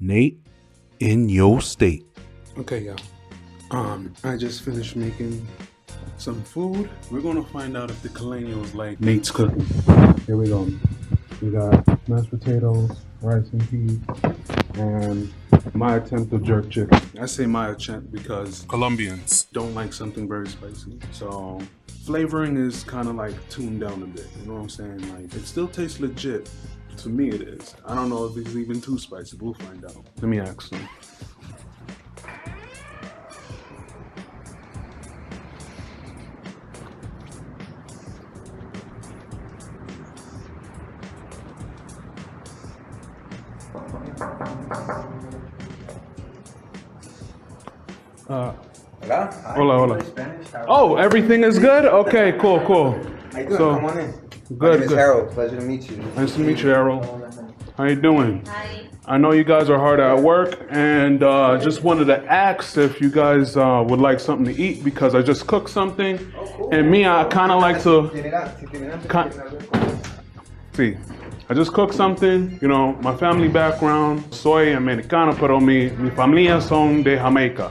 Nate, in your state. Okay, y'all. I just finished making some food. We're gonna find out if the colonials like Nate's cooking. Here we go. We got mashed potatoes, rice and peas, and my attempt to jerk chicken. I say my attempt because Colombians don't like something very spicy. So flavoring is kind of like tuned down a bit. You know what I'm saying? Like it still tastes legit. To me it is. I don't know if it's even too spicy. We'll find out. Let me ask them. Hola. Oh, everything is good? Okay, cool. How you doing? Come on in. Good. My name is Harold. Pleasure to meet you. Nice to meet you, Harold. How you doing? Hi. I know you guys are hard at work, and just wanted to ask if you guys would like something to eat because I just cooked something, and me, I kind of like to. See, I just cooked something. You know, my family background, soy americano, pero mi familia son de Jamaica.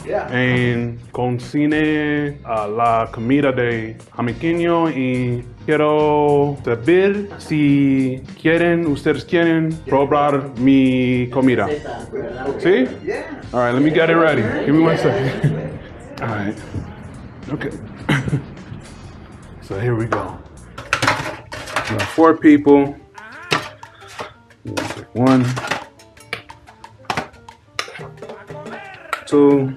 Yeah. En cocine la comida de jamaiquino y quiero saber si ustedes quieren probar mi comida. ¿Sí? Yeah. All right, let me get it ready. Give me 1 second. All right. Okay. So here we go. We got 4 people. 1, 2.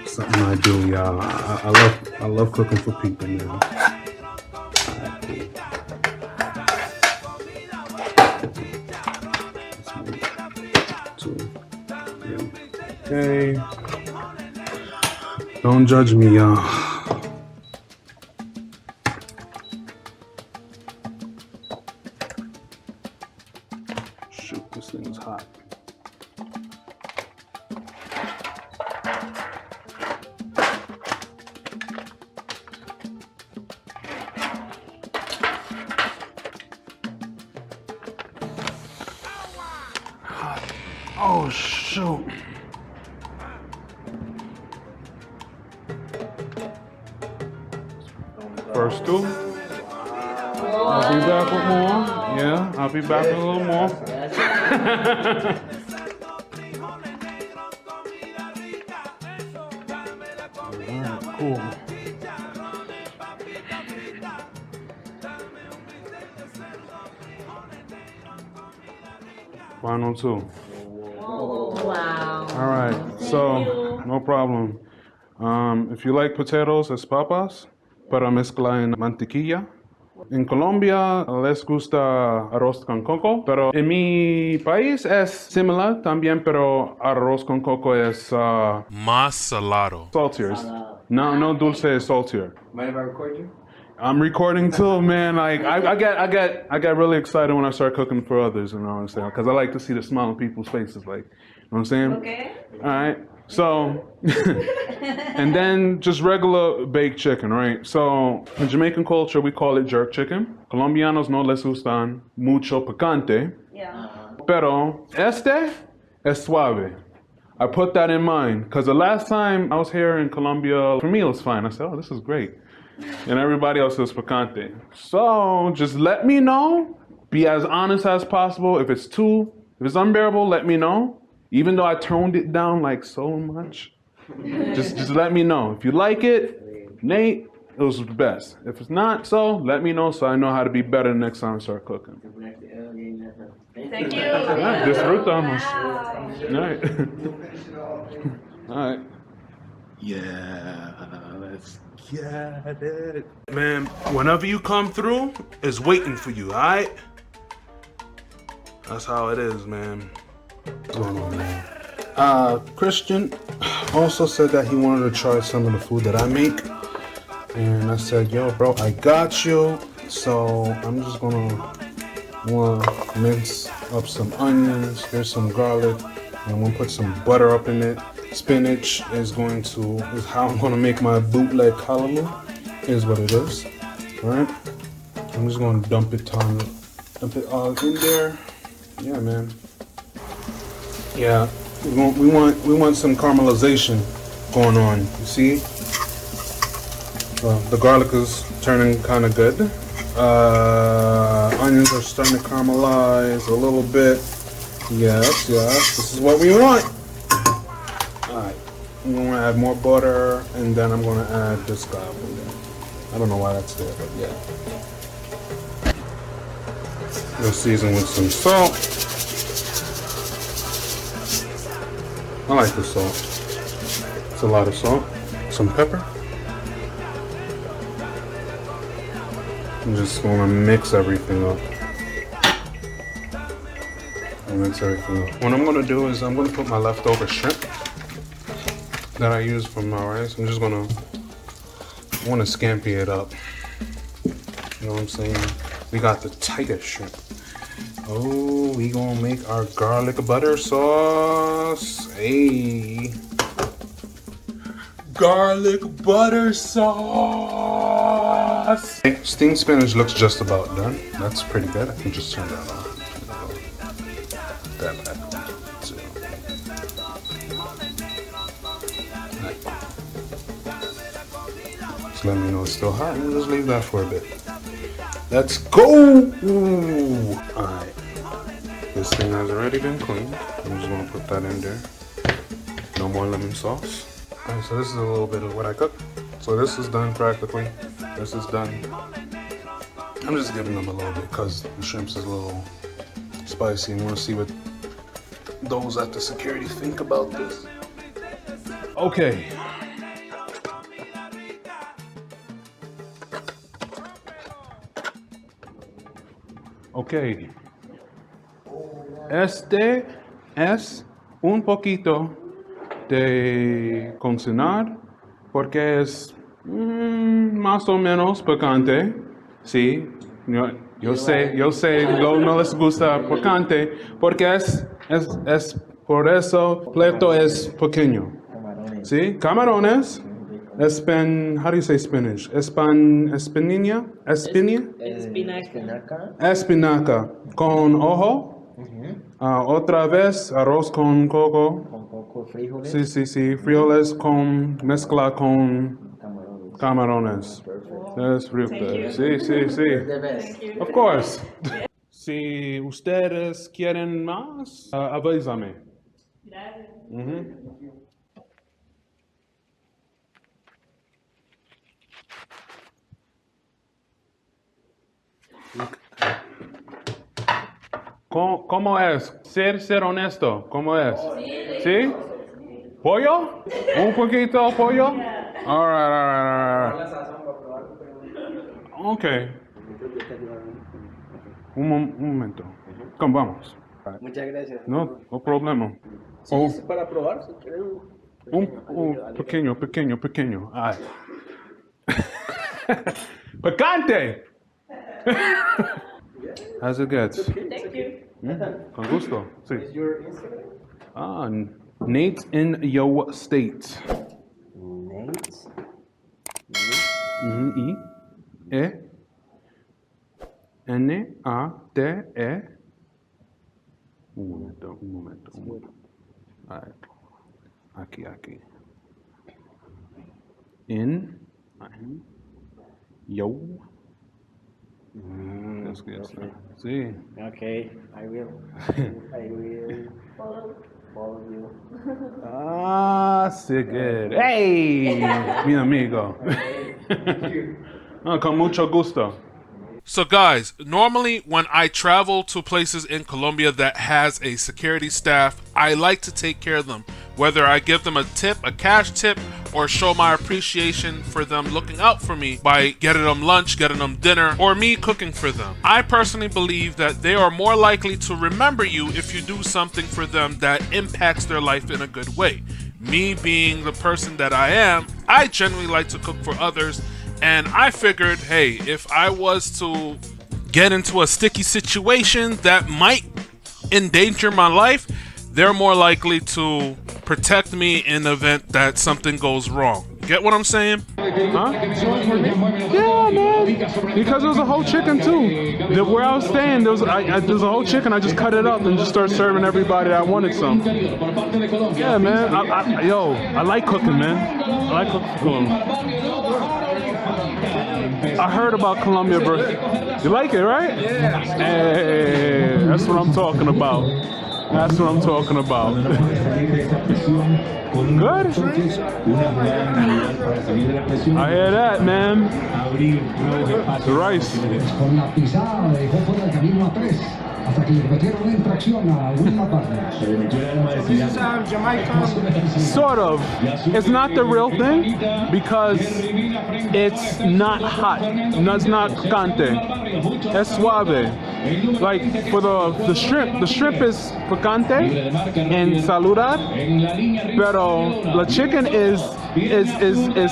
Something I do, y'all. I love cooking for people, man. Two, 3. Okay. Don't judge me, y'all. Shoot, this thing is hot. Oh, shoot. First 2. I'll be back with more. Yeah, I'll be back with a little more. Alright, cool. Final 2. Wow. All right, so no problem. If you like potatoes, es papas, para mezclar en mantequilla. En Colombia les gusta arroz con coco, pero en mi país es similar también, pero arroz con coco es Más salado. saltier. No dulce es saltier. Mind if I record you? I'm recording too, man. Like I get really excited when I start cooking for others, you know what I'm saying? Because I like to see the smile on people's faces, like, you know what I'm saying? Okay. All right. So, and then just regular baked chicken, right? So in Jamaican culture, we call it jerk chicken. Colombianos no les gustan mucho picante. Yeah. Pero este es suave. I put that in mind because the last time I was here in Colombia, for me it was fine. I said, oh, this is great. And everybody else is picante. So just let me know. Be as honest as possible. If it's unbearable, let me know. Even though I toned it down like so much, just let me know. If you like it, Nate, it was the best. If it's not so, let me know so I know how to be better next time I start cooking. Thank you. All right, disfrutamos. Wow. All right. All right. Yeah, let's get it. Man, whenever you come through, it's waiting for you, all right? That's how it is, man. What's going on, man? Christian also said that he wanted to try some of the food that I make. And I said, yo, bro, I got you. So I'm just gonna mince up some onions. Here's some garlic. And I'm gonna put some butter up in it. Spinach is how I'm gonna make my bootleg callaloo. Is what it is. All right. I'm just gonna dump it all in there. Yeah, man. Yeah, we want some caramelization going on. You see, the garlic is turning kind of good. Onions are starting to caramelize a little bit. Yes, this is what we want. All right, I'm gonna add more butter, and then I'm gonna add this guy over there. I don't know why that's there, but yeah. We'll season with some salt. I like the salt. It's a lot of salt. Some pepper. I'm just gonna mix everything up. What I'm gonna do is I'm gonna put my leftover shrimp that I use for my rice. I wanna scampi it up. You know what I'm saying? We got the tiger shrimp. Oh, we gonna make our garlic butter sauce. Hey. Garlic butter sauce. Okay, steamed spinach looks just about done. That's pretty good. I can just turn that on. That back. Just let me know it's still hot. We'll just leave that for a bit. Let's go! Ooh. Alright. This thing has already been cleaned. I'm just gonna put that in there. No more lemon sauce. Alright, so this is a little bit of what I cooked. So this is done practically. This is done. I'm just giving them a little bit because the shrimps is a little spicy and want to see what those at the security think about this. Okay. Okay. Este es un poquito de cocinar porque es más o menos picante. Sí, yo sé, no les gusta picante porque es por eso el plato es pequeño. Sí, camarones. How do you say spinach? Espinaca. Espinaca con ojo. Otra vez arroz con coco. Con poco frijoles. Sí. Frijoles con mezcla con camarones. That's real good. Sí. The best. Of course. Si ustedes quieren más, avísame. ¿Cómo es? Ser honesto, ¿cómo es? ¿Sí? ¿Pollo? ¿Un poquito de pollo? All right. Okay. Un momento. ¿Cómo vamos? Muchas gracias. No problema. Sí, es para probar, si quieren. Pequeño. Ay. ¡Picante! How's it get? Thank you. Con gusto. Sí. Is your Instagram? Nate in your state. Nate. Nate. Un momento. A ver. Aquí. In yo. That's good. Sí. Okay, I will follow you. Sí, good. Hey, mi amigo. Con mucho gusto. So guys, normally when I travel to places in Colombia that has a security staff, I like to take care of them. Whether I give them a tip, a cash tip, or show my appreciation for them looking out for me by getting them lunch, getting them dinner, or me cooking for them. I personally believe that they are more likely to remember you if you do something for them that impacts their life in a good way. Me being the person that I am, I generally like to cook for others. And I figured, hey, if I was to get into a sticky situation that might endanger my life, they're more likely to protect me in the event that something goes wrong. Get what I'm saying? Huh? Yeah, man. Because there was a whole chicken too. Where I was staying, there was a whole chicken. I just cut it up and just started serving everybody that wanted some. Yeah, man. I like cooking, man. I like cooking. I heard about Colombia, bro. You like it, right? Yeah. Hey, that's what I'm talking about. That's what I'm talking about. Good? I hear that, man. The rice. Sort of. It's not the real thing because it's not hot. No, it's not picante. It's suave. Like for the shrimp is picante and saludar, pero the chicken is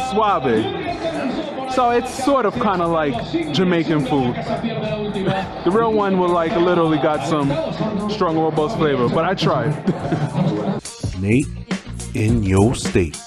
suave. So it's sort of kind of like Jamaican food. The real one will like literally got some strong, robust flavor, but I tried. Nate, in your state.